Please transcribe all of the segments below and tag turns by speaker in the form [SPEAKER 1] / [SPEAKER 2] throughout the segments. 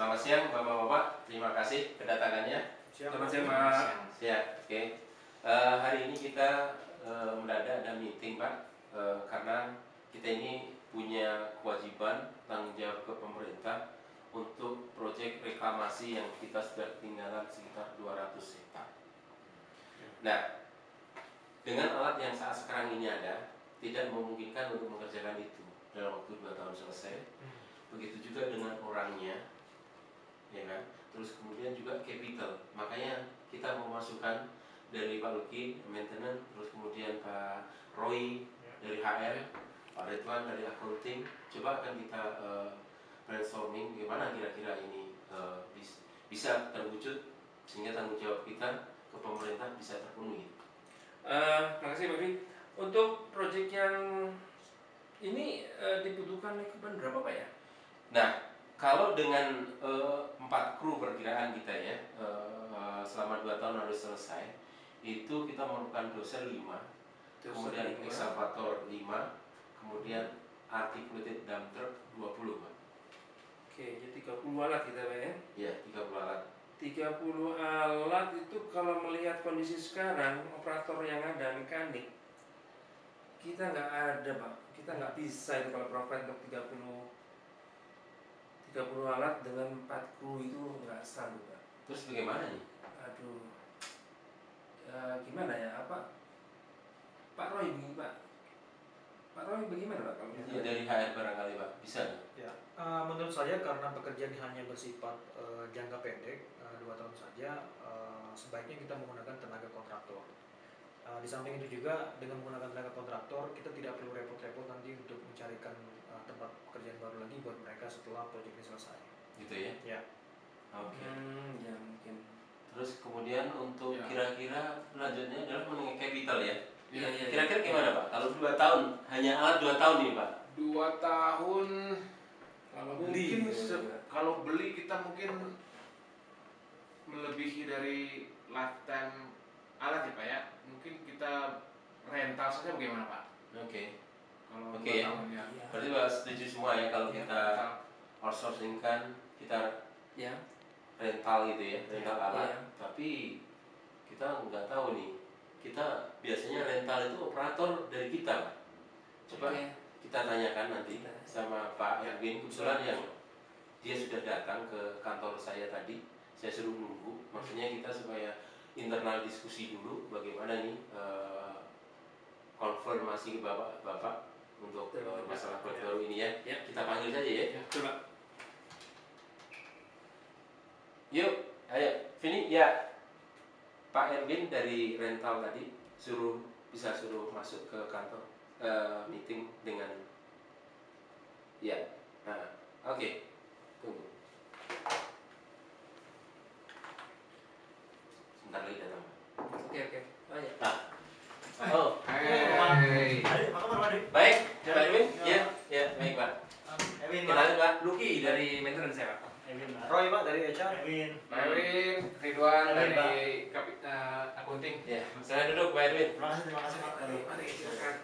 [SPEAKER 1] Selamat siang Bapak-Bapak, terima kasih kedatangannya.
[SPEAKER 2] Selamat siang Pak.
[SPEAKER 1] Siap, oke. Hari ini kita mendadak ada meeting Pak, karena kita ini punya kewajiban tanggung jawab ke pemerintah untuk proyek reklamasi yang kita sudah ketinggalan sekitar 200 hektar. Nah, dengan alat yang saat sekarang ini ada, tidak memungkinkan untuk mengerjakan itu dalam waktu 2 tahun selesai. Begitu juga dengan orangnya, ya kan? Terus kemudian juga capital. Makanya kita memasukkan dari Pak Luki maintenance, terus kemudian Pak Roy dari HR, Pak Ridwan dari accounting. Coba akan kita brainstorming gimana kira-kira ini bisa terwujud sehingga tanggung jawab kita ke pemerintah bisa terpenuhi.
[SPEAKER 2] Makasih Pak Wi. Untuk proyek yang ini dibutuhkan equipment berapa Pak ya?
[SPEAKER 1] Nah, kalau dengan 4 kru perkiraan kita ya, selama 2 tahun harus selesai, itu kita memerlukan doser 5, kemudian excavator 5, kemudian articulated dump truck 20 Pak.
[SPEAKER 2] Oke, jadi 30 alat kita Pak ya?
[SPEAKER 1] Iya, 30 alat.
[SPEAKER 2] 30 alat itu kalau melihat kondisi sekarang, operator yang ada, mekanik, kita nggak ada Pak. Kita nggak bisa itu kalau provide untuk 30 alat dengan 4 kru itu nggak sanggup Pak.
[SPEAKER 1] Terus bagaimana nih?
[SPEAKER 2] Aduh, gimana ya, Pak Roy begini Pak. Pak Roy bagaimana Pak kalau
[SPEAKER 1] Ya, dari HR barangkali Pak, bisa nggak?
[SPEAKER 3] Ya, menurut saya karena pekerjaan hanya bersifat jangka pendek 2 tahun saja, sebaiknya kita menggunakan tenaga kontraktor. Di samping itu juga dengan menggunakan tenaga kontraktor kita tidak perlu repot-repot nanti untuk mencarikan tempat pekerjaan baru lagi buat mereka setelah proyek ini selesai.
[SPEAKER 1] Gitu ya?
[SPEAKER 3] Ya.
[SPEAKER 1] Oke.
[SPEAKER 2] Ya mungkin.
[SPEAKER 1] Terus kemudian untuk
[SPEAKER 4] Ya.
[SPEAKER 1] kira-kira selanjutnya adalah mengenai capital ya.
[SPEAKER 2] Iya.
[SPEAKER 1] Kira-kira gimana Pak? Kalau 2 tahun, hanya alat 2 tahun nih Pak.
[SPEAKER 4] 2 tahun
[SPEAKER 2] Kalau
[SPEAKER 4] mungkin
[SPEAKER 2] beli,
[SPEAKER 4] kalau beli kita mungkin melebihi dari lifetime alat ya Pak ya. Mungkin kita rental saja bagaimana Pak?
[SPEAKER 1] Oke.
[SPEAKER 4] Kalau
[SPEAKER 1] Oke,
[SPEAKER 4] 2
[SPEAKER 1] ya.
[SPEAKER 4] tahun ya.
[SPEAKER 1] Berarti Pak setuju semua ya kalau
[SPEAKER 2] Ya,
[SPEAKER 1] kita outsourcing kan, kita
[SPEAKER 2] ya.
[SPEAKER 1] rental gitu ya, rental alat.
[SPEAKER 2] Iya.
[SPEAKER 1] Tapi kita nggak tahu nih, kita biasanya rental itu operator dari kita Pak. Coba
[SPEAKER 2] Oke.
[SPEAKER 1] kita tanyakan nanti sama Pak Erwin, kebetulan yang dia sudah datang ke kantor saya tadi. Saya suruh nunggu, maksudnya kita supaya internal diskusi dulu bagaimana nih konfirmasi ke bapak untuk masalah proyek baru ini ya.
[SPEAKER 2] Ya.
[SPEAKER 1] Kita panggil saja ya.
[SPEAKER 4] Ya.
[SPEAKER 2] Coba.
[SPEAKER 1] Yuk, ayo, Vini ya. Pak Erwin dari rental tadi bisa suruh masuk ke kantor meeting dengan ya. Nah, oke. Tunggu. Sebentar lagi datang.
[SPEAKER 2] Oke. Oh ya.
[SPEAKER 1] Nah. Oh,
[SPEAKER 4] Hey.
[SPEAKER 3] Apa kabar Pak Dik?
[SPEAKER 1] baik, Pak Erwin? Ya, baik Pak.
[SPEAKER 3] Evin,
[SPEAKER 1] Kenalin Pak.
[SPEAKER 2] Lucky dari maintenance ya Pak.
[SPEAKER 3] Evin, Roy Pak dari HR. Evin.
[SPEAKER 4] Pak Erwin, Ridwan
[SPEAKER 3] Erwin,
[SPEAKER 4] dari accounting.
[SPEAKER 1] Ya, silakan duduk Pak Erwin.
[SPEAKER 3] Terima kasih Pak.
[SPEAKER 4] Mari silakan.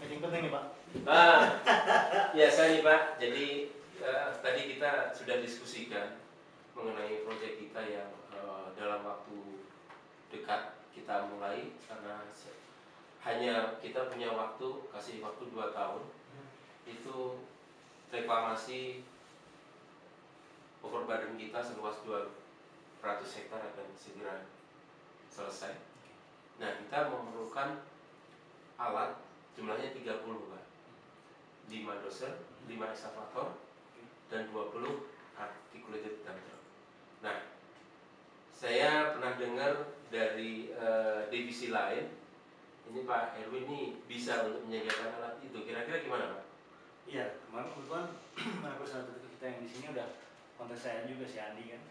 [SPEAKER 3] Meeting penting nih Pak.
[SPEAKER 1] Ya saya nih Pak. Jadi tadi kita sudah diskusikan mengenai proyek kita yang dalam waktu dekat kita mulai, karena hanya kita punya kasih waktu 2 tahun. Itu reklamasi overburden kita seluas 200 hektar akan segera selesai. Nah, kita memerlukan alat jumlahnya 30 Pak. 5 doser, 5 excavator, dan 20 articulated dump truck. Nah, saya pernah dengar dari divisi lain, ini Pak Erwin ini bisa untuk menyediakan alat itu. Kira-kira gimana Pak?
[SPEAKER 5] Iya, kemarin kebetulan aku salah satu kita yang di sini udah kontak saya juga si Andi kan,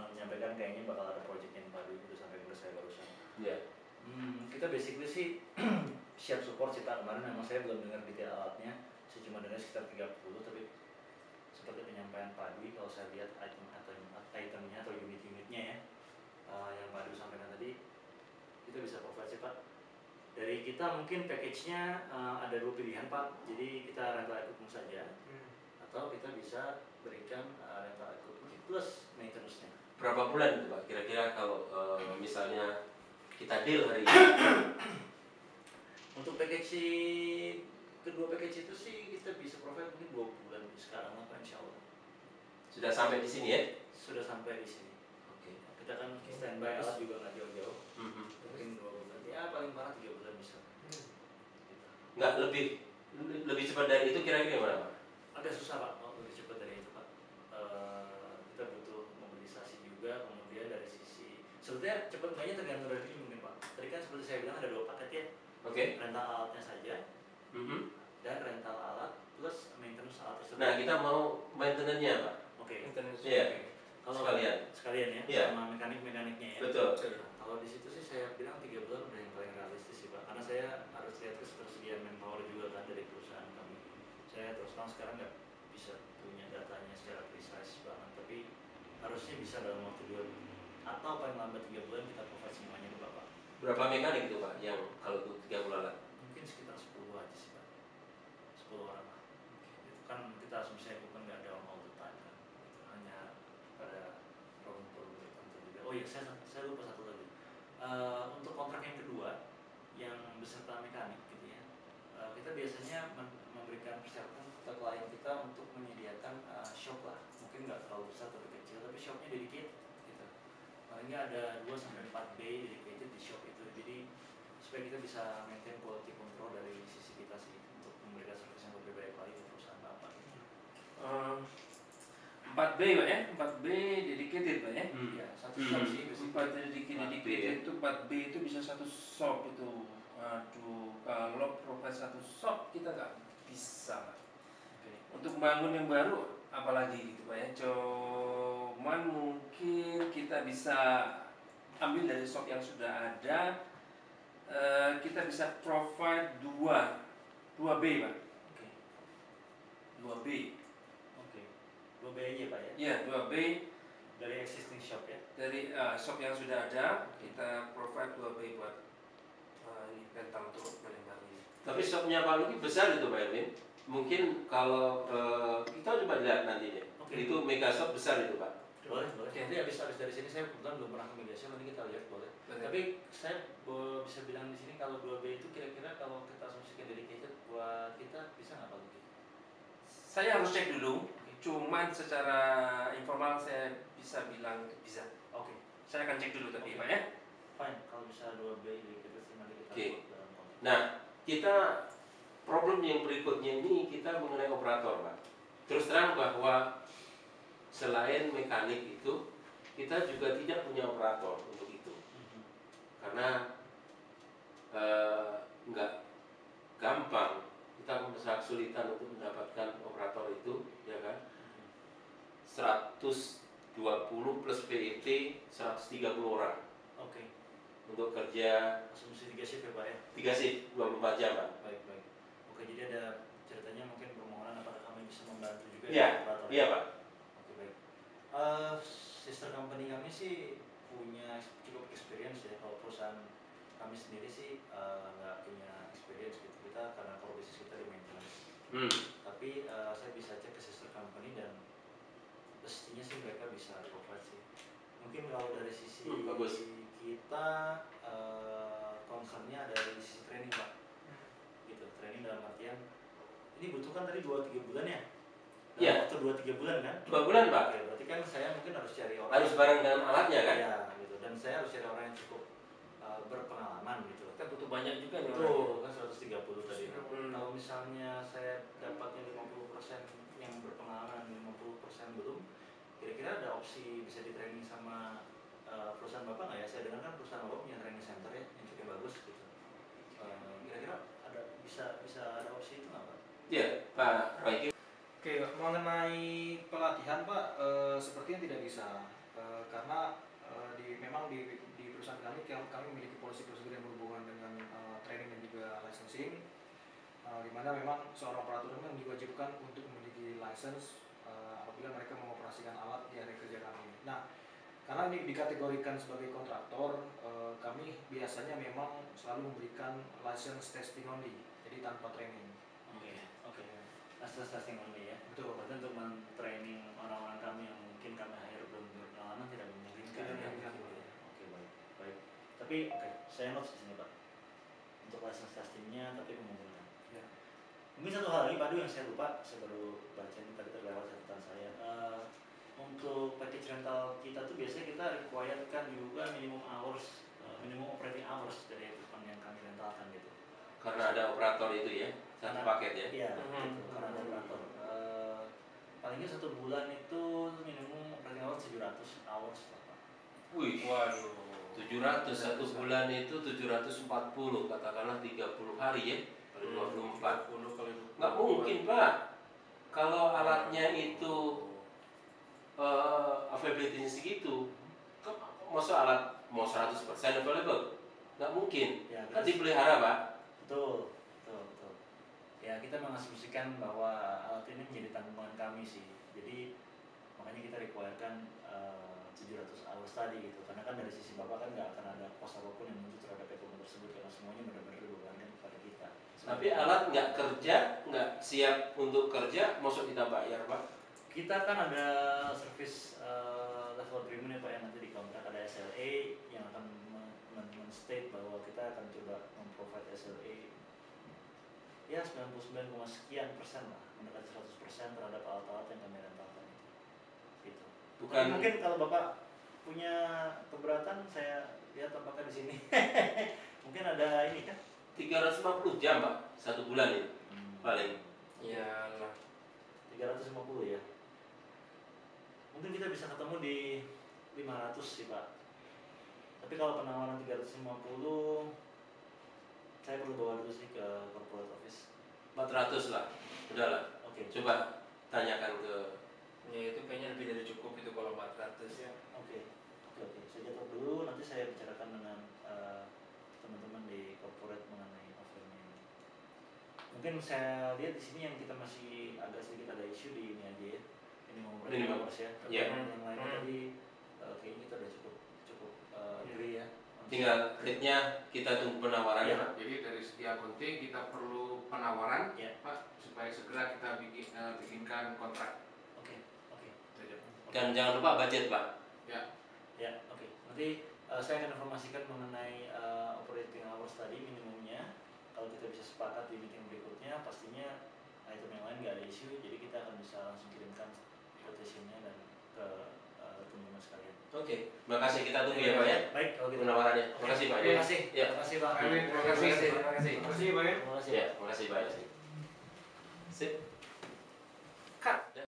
[SPEAKER 5] menyampaikan kayaknya bakal ada project yang baru udah sampai ke saya barusan.
[SPEAKER 1] Ya.
[SPEAKER 5] Kita basically sih siap support sih Pak. Kemarin memang saya belum dengar detail alatnya, saya cuma dengar sekitar 30, tapi seperti penyampaian Pak Dwi, kalau saya lihat itemnya atau unit-unitnya ya, yang Pak Dwi sampaikan tadi, kita bisa provide sih Pak. Dari kita mungkin package-nya ada 2 pilihan Pak. Jadi kita rental equipment saja, atau kita bisa berikan rental equipment plus maintenance-nya.
[SPEAKER 1] Berapa bulan itu Pak? Kira-kira kalau misalnya kita deal hari ini?
[SPEAKER 5] Untuk package kedua package itu sih kita bisa provide mungkin 2 bulan sekarang apa insya Allah.
[SPEAKER 1] Sudah sampai di sini ya?
[SPEAKER 5] Sudah sampai di sini.
[SPEAKER 1] Oke.
[SPEAKER 5] Kita kan standby alat juga nggak jauh-jauh.
[SPEAKER 1] Mhm.
[SPEAKER 5] Mungkin 2 bulan. Ya paling parah 3 bulan bisa. Gitu.
[SPEAKER 1] Nggak lebih cepat dari itu kira-kira gimana Pak?
[SPEAKER 5] Agak susah Pak, kalau lebih cepat dari itu Pak. Kita butuh mobilisasi juga, kemudian dari sisi sebetulnya cepat enggaknya tergantung dari ini mungkin Pak. Tadi kan seperti saya bilang ada 2 paket ya.
[SPEAKER 1] Oke.
[SPEAKER 5] Rental alatnya saja
[SPEAKER 1] Mhm.
[SPEAKER 5] dan rental alat plus maintenance alat tersebut.
[SPEAKER 1] Nah kita mau maintenance-nya Pak?
[SPEAKER 5] Oke.
[SPEAKER 2] Maintenance.
[SPEAKER 1] Iya.
[SPEAKER 5] Kalau sekalian ya,
[SPEAKER 1] Iya.
[SPEAKER 5] sama mekaniknya ya.
[SPEAKER 1] Betul.
[SPEAKER 5] Nah, kalau di situ sih saya bilang 3 bulan udah yang paling realistis sih Pak. Karena saya harus lihat ketersediaan manpower juga kan dari perusahaan kami. Saya terus terang sekarang nggak bisa punya datanya secara precise banget, tapi harusnya bisa dalam waktu 2 atau paling lambat 3 bulan kita provide semuanya ke Bapak.
[SPEAKER 1] Berapa mekanik itu Pak yang kalau untuk 3 bulan lah?
[SPEAKER 5] Mungkin sekitar 10 aja sih Pak. 10 orang lah. Itu kan kita asumsinya bukan nggak ada all the time kan. Itu hanya pada problem-problem tertentu juga. Oh iya, saya lupa satu lagi. Untuk kontrak yang kedua yang beserta mekanik gitu ya, kita biasanya memberikan persyaratan ke klien kita untuk menyediakan shop lah, mungkin nggak terlalu besar tapi kecil, tapi shopnya dedicated gitu. Paling nggak ada 2 sampai 4 bay dedicated di shop itu, jadi supaya kita bisa maintain quality control dari sisi kita sih untuk memberikan service yang lebih baik lagi ke perusahaan Bapak.
[SPEAKER 2] 4B Pak ya, 4B dedicated Pak ya.
[SPEAKER 5] Ya, satu shop sih.
[SPEAKER 2] 4 dedicated itu 4B itu bisa satu shop itu. Aduh, kalau provide satu shop kita nggak bisa Pak. Untuk bangun yang baru apalagi gitu Pak ya. Cuman mungkin kita bisa ambil dari shop yang sudah ada. Kita bisa provide 2B Pak.
[SPEAKER 5] Oke.
[SPEAKER 2] 2B.
[SPEAKER 5] Oke. 2B aja Pak ya.
[SPEAKER 2] Ya, 2B
[SPEAKER 5] Dari existing shop ya.
[SPEAKER 2] dari shop yang sudah ada kita provide 2B buat ini rental untuk melempar ini.
[SPEAKER 1] Tapi shopnya Pak Luki besar itu Pak Erwin. Mungkin kalau kita coba lihat nanti deh.
[SPEAKER 5] Oke.
[SPEAKER 1] Itu mega shop besar itu Pak.
[SPEAKER 5] Boleh.
[SPEAKER 2] Oke.
[SPEAKER 5] Nanti habis dari sini saya kebetulan belum pernah ke mediasi, nanti kita lihat boleh.
[SPEAKER 2] Boleh.
[SPEAKER 5] Tapi saya bisa bilang di sini kalau 2B itu kira-kira kalau kita asumsikan dedicated buat kita bisa nggak Pak Luki?
[SPEAKER 2] Saya harus cek dulu. Cuman secara informal saya bisa bilang bisa.
[SPEAKER 5] Oke.
[SPEAKER 2] Saya akan cek dulu tapi
[SPEAKER 5] Oke.
[SPEAKER 2] Pak ya.
[SPEAKER 5] Fine, kalau bisa 2B dedicated nanti kita
[SPEAKER 1] Oke.
[SPEAKER 5] buat dalam kontrak.
[SPEAKER 1] Nah, kita problem yang berikutnya ini kita mengenai operator Pak. Terus terang bahwa selain mekanik itu kita juga tidak punya operator untuk itu. Karena nggak gampang, kita sangat kesulitan untuk mendapatkan operator itu, ya kan? 120 plus PET 130 orang
[SPEAKER 5] Oke.
[SPEAKER 1] untuk kerja
[SPEAKER 5] Asumsi 3 shift ya Pak ya.
[SPEAKER 1] 3 shift 24 jam Pak.
[SPEAKER 5] Baik. Oke, jadi ada ceritanya mungkin permohonan apakah kami bisa membantu juga
[SPEAKER 1] Iya,
[SPEAKER 5] operator?
[SPEAKER 1] iya Pak.
[SPEAKER 5] Oke, baik. Sister company kami sih punya cukup experience ya. Kalau perusahaan kami sendiri sih nggak punya experience gitu. Kita karena core business kita di maintenance. Tapi saya bisa cek ke sister company dan pastinya sih mereka bisa provide sih. Mungkin kalau dari sisi
[SPEAKER 1] Bagus.
[SPEAKER 5] kita concernnya ada dari sisi training Pak. Gitu, training dalam artian ini butuhkan tadi 2-3 bulan ya?
[SPEAKER 1] Iya.
[SPEAKER 5] Waktu 2-3 bulan kan?
[SPEAKER 1] 2 bulan Pak.
[SPEAKER 5] Oke, berarti kan saya mungkin harus cari orang
[SPEAKER 1] Harus bareng dengan alatnya kan?
[SPEAKER 5] ya, gitu. Dan saya harus cari orang yang cukup berpengalaman gitu.
[SPEAKER 2] Kita butuh banyak juga nih.
[SPEAKER 5] Betul, kan 130 tadi.
[SPEAKER 2] Hmm.
[SPEAKER 5] Kalau misalnya saya dapatnya 50% yang berpengalaman, 50% belum, kira-kira ada opsi bisa di training sama perusahaan Bapak nggak ya? Saya dengar kan perusahaan Bapak punya training center ya, yang cukup bagus gitu. Kira-kira ada bisa ada opsi itu nggak Pak?
[SPEAKER 1] Iya, Pak Roy.
[SPEAKER 3] Oke, mengenai pelatihan Pak, sepertinya tidak bisa karena memang di perusahaan kami memiliki polisi prosedur yang berhubungan dengan training dan juga licensing, di mana memang seorang operator memang diwajibkan untuk memiliki license apabila mereka mengoperasikan alat di area kerja kami. Nah, karena ini dikategorikan sebagai kontraktor, kami biasanya memang selalu memberikan license testing only, jadi tanpa training.
[SPEAKER 5] Oke. asal testing only ya.
[SPEAKER 3] Betul.
[SPEAKER 5] Berarti untuk men-training orang-orang kami yang mungkin kami hire belum berpengalaman tidak memungkinkan.
[SPEAKER 3] Tidak
[SPEAKER 5] Ya.
[SPEAKER 3] memungkinkan.
[SPEAKER 5] Oke, baik, baik. Tapi oke, saya notes di sini Pak. Untuk license testingnya tapi memungkinkan.
[SPEAKER 3] Ya.
[SPEAKER 5] Mungkin satu hal lagi Pak Du yang saya lupa, saya baru baca ini tadi terlewat catatan saya. Untuk package rental kita tuh biasanya kita required kan juga minimum hours, minimum operating hours dari equipment yang kami rentalkan gitu.
[SPEAKER 1] Karena ada operator itu ya, satu paket ya.
[SPEAKER 5] Iya, gitu, karena ada operator. Palingnya 1 bulan itu minimum operating hours 700 hours lah Pak.
[SPEAKER 1] Wih,
[SPEAKER 2] Waduh.
[SPEAKER 1] 700 satu bulan itu 740, katakanlah 30 hari ya, kali 24.
[SPEAKER 2] 20 kali 20.
[SPEAKER 1] Nggak mungkin Pak, kalau alatnya itu availability-nya segitu, masa alat mau 100% available? Nggak mungkin,
[SPEAKER 5] Ya,
[SPEAKER 1] kan
[SPEAKER 5] kita-
[SPEAKER 1] dipelihara Pak.
[SPEAKER 5] Betul, betul, betul. Ya kita mengasumsikan bahwa alat ini menjadi tanggungan kami sih. Jadi makanya kita requirekan 700 hours tadi gitu. Karena kan dari sisi bapak kan nggak akan ada cost apapun yang muncul terhadap equipment tersebut karena semuanya benar-benar dibebankan kepada kita.
[SPEAKER 1] Tapi alat nggak kerja, nggak siap untuk kerja, maksud kita bayar Pak?
[SPEAKER 5] Kita kan ada service level agreement ya Pak yang nanti di kontrak ada SLA yang akan men-state bahwa kita akan coba memprovide SLA ya 99, sekian persen lah, mendekati 100% terhadap alat-alat yang kami rentalkan itu. Gitu.
[SPEAKER 1] Bukan.
[SPEAKER 5] Tapi mungkin kalau bapak punya keberatan, saya lihat tampaknya di sini. Mungkin ada ini kan?
[SPEAKER 1] 350 jam Pak, satu bulan itu paling.
[SPEAKER 2] Iyalah.
[SPEAKER 5] 350 ya. Mungkin kita bisa ketemu di 500 sih Pak. Tapi kalau penawaran 350, saya perlu bawa dulu sih ke corporate office.
[SPEAKER 1] 400 lah, udahlah.
[SPEAKER 5] Oke.
[SPEAKER 1] Coba tanyakan ke.
[SPEAKER 2] Ya itu kayaknya lebih dari cukup itu kalau 400.
[SPEAKER 3] Ya.
[SPEAKER 5] Oke. Saya catat dulu. Nanti saya bicarakan dengan teman-teman di corporate mengenai offernya ini. Mungkin saya lihat di sini yang kita masih agak sedikit ada isu di ini aja ya. Minimum operating
[SPEAKER 1] Minimum.
[SPEAKER 5] hours ya.
[SPEAKER 1] Ya.
[SPEAKER 5] Yang lainnya tadi kayaknya kita udah cukup agree ya.
[SPEAKER 1] Tinggal rate-nya kita tunggu penawarannya
[SPEAKER 5] Ya.
[SPEAKER 1] Pak.
[SPEAKER 4] Jadi dari segi accounting kita perlu penawaran
[SPEAKER 5] Ya.
[SPEAKER 4] Pak supaya segera kita bikinkan kontrak.
[SPEAKER 5] Oke.
[SPEAKER 4] Saja.
[SPEAKER 1] Dan jangan lupa budget Pak.
[SPEAKER 5] Ya, oke. Nanti saya akan informasikan mengenai operating hours tadi minimumnya. Kalau kita bisa sepakat di meeting berikutnya, pastinya item yang lain nggak ada isu, jadi kita akan bisa langsung kirimkan quotation-nya dan ke teman-teman sekalian.
[SPEAKER 1] Oke, makasih kita tunggu ya Pak ya.
[SPEAKER 5] Baik, kalau gitu.
[SPEAKER 1] Penawarannya.
[SPEAKER 5] Oke.
[SPEAKER 1] Makasih Pak.
[SPEAKER 5] Terima kasih.
[SPEAKER 1] Ya.
[SPEAKER 5] Terima kasih Pak.
[SPEAKER 4] Terima kasih.
[SPEAKER 3] Terima kasih Pak ya.
[SPEAKER 5] Terima kasih.
[SPEAKER 1] Ya, makasih Pak. Sip.